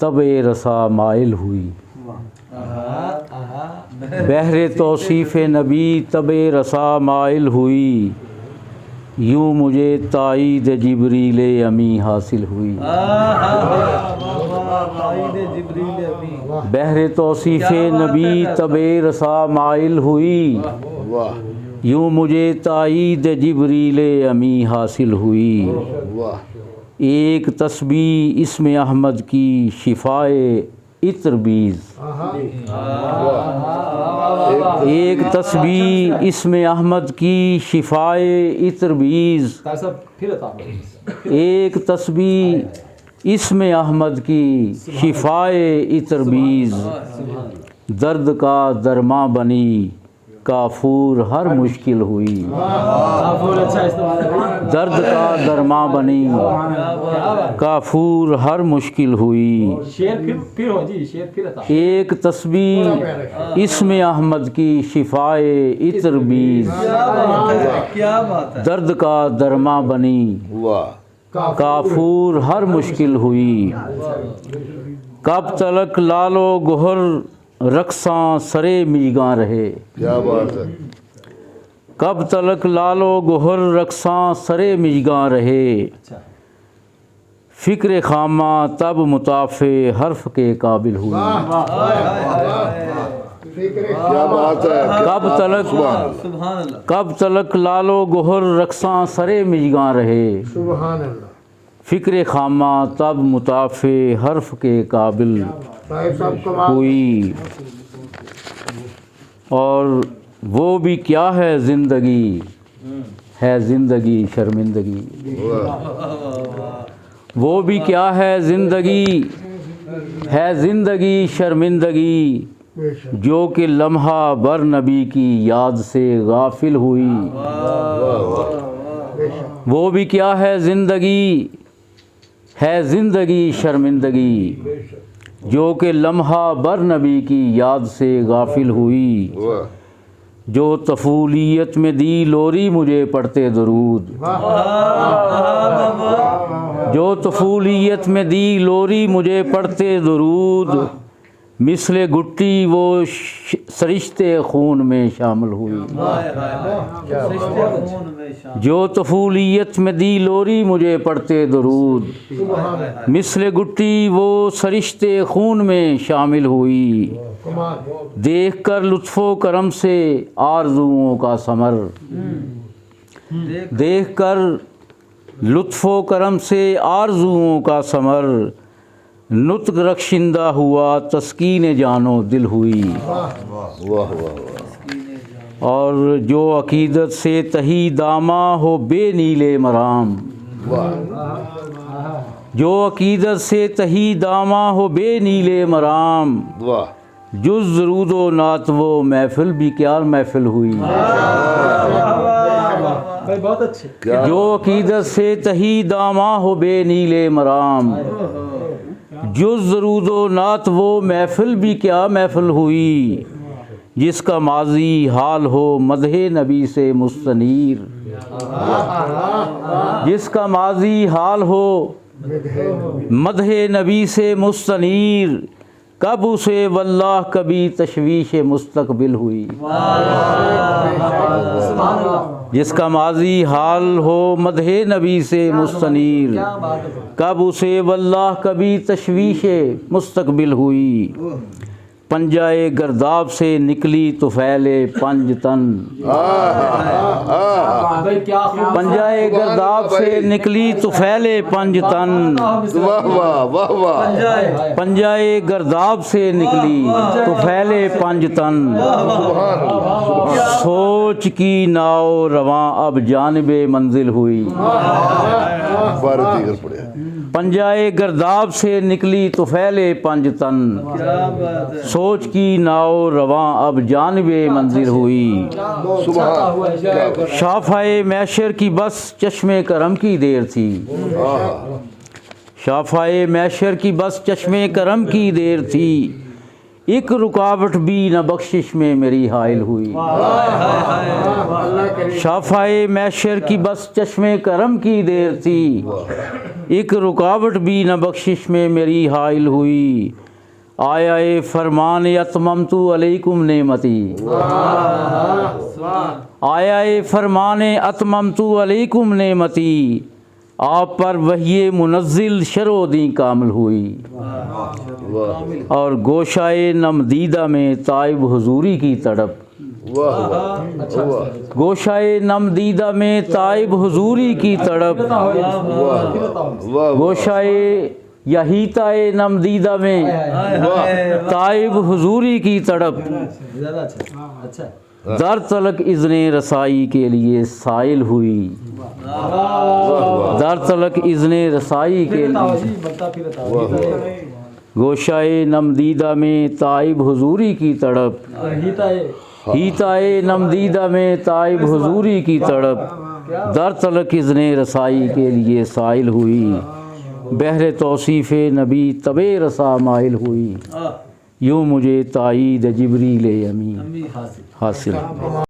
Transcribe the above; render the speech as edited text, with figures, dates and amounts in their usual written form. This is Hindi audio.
तबे रसा माइल हुई। बहरे तौसीफ़ नबी तबे रसा माइल हुई, यूँ मुझे ताईद जिब्रील अमी हासिल हुई। बहरे तौसीफ़ नबी तबे रसा माइल हुई, यूँ मुझे ताईद जिब्रील अमी हासिल हुई। एक तस्बीह इसमें अहमद की शिफाए इतरबीज़, एक तस्बीह इसमें अहमद की शिफाए इतरबीज़, एक तस्बीह इसमें अहमद की शिफाए इतरबीज़, दर्द का दरमा बनी काफूर हर मुश्किल हुई। दर्द का दरमा बनी काफूर हर मुश्किल हुई। एक तस्बीह इसमें अहमद की शिफाए इतरबीज़, दर्द का दरमा बनी काफूर हर मुश्किल हुई। कब तलक लालो गोहर रक्सां सरे मिजगा रहे। क्या बात है। कब तलक लालो गोहर रक्सां सरे मिजगा रहे, फ़िक्र खामा तब मुताफ़े हर्फ के काबिल हुई। क्या बात है। कब तलक लालो गोहर रक्सां सरे मिजगा रहे, फ़िक्र खामा तब मुताफ़े हर्फ के काबिल हुई। और वो भी क्या है ज़िंदगी, है ज़िंदगी शर्मिंदगी। वो भी क्या है ज़िंदगी, है ज़िंदगी शर्मिंदगी, जो कि लम्हा बर नबी की याद से गाफिल हुई। वो भी क्या है ज़िंदगी, है ज़िंदगी शर्मिंदगी, जो कि लम्हा बर नबी की याद से गाफिल हुई। जो तफूलियत में दी लोरी मुझे पढ़ते दरूद, जो तफूलियत में दी लोरी मुझे पढ़ते दरूद, मिसले गुट्टी वो सरिश्ते खून में शामिल हुई। जो तफूलियत में दी लोरी मुझे पढ़ते दरूद, मिसले गुट्टी वो सरिश्ते खून में शामिल हुई। देख कर लुत्फ़ो करम से आरज़ुओं का समर, देख कर लुत्फ़ो करम से आरज़ुओं का समर, नुत्क रखशिंदा हुआ तस्कीन जानो दिल हुई। और जो अकीदत से तही दामा हो बे नीले मराम, जो अकीदत से तही दामा हो बे नीले मराम, जुज़ ज़रूदो नात वो महफिल भी क्या महफिल हुई। बहुत अच्छे। जो अकीदत से तही दामा हो बे नीले मराम, जुज़ ज़रूदो नात वो महफिल भी क्या महफिल हुई, जिसका माजी हाल हो मदहे नबी से मुस्तनीर, जिसका माजी हाल हो मदहे नबी से मुस्तनीर, कब उसे वल्लाह कभी तशवीश मुस्तकबिल हुई। जिसका माजी हाल हो मदहे नबी से मुस्तनीर, कब उसे वल्लाह कभी तशवीश मुस्तकबिल हुई। पंजाए गर्दाब से निकली तो फैले पंज तन, पंजाए गर्दाब से निकली तो फैले पंज तन, पंजाए गर्दाब से निकली तो फैले पंज तन, सोच की नाव रवां अब जानिबे मंजिल हुई। पंजाए गर्दाब से निकली तो फैले पंज तन, सोच की नाव रवां अब जानिबे मंजिल हुई। शाफ़ाए मैशर की बस चश्मे करम की देर थी, शाफ़ाए मैशर की बस चश्मे करम की देर थी, एक रुकावट भी न बख्शिश में मेरी हाइल हुई। शाफाए मैशर की बस चश्मे करम की देर थी, एक रुकावट भी न बख्शिश में मेरी हाइल हुई। आया ए फरमान अतममतु अलैकुम नेमती, आया ए फरमान अतममतु अलैकुम नेमती, आप पर वही मुनज़्ज़िल शरोदी कामिल हुई। वाह और गोशाए नमदीदा में ताइब हुजूरी की तड़प, वाह वाह गोशाए नमदीदा में ताइब हुजूरी की तड़प, वाह गोशाए यहीताए नमदीदा में ताइब हुजूरी की तड़प, दर तलक इज़्ने रसाई के लिए साइल हुई, दर तलक इज़्ने रसाई के लिए। गोशाए नमदीदा में ताइब हुजूरी की तड़प, हीताए नमदीदा में ताइब हुजूरी की तड़प, दर तलक इज़्ने रसाई के लिए साइल हुई। बहरे तौसीफ़ नबी तबे रसा माइल हुई, यूँ मुझे ताईद जिब्रील अमी हासिल।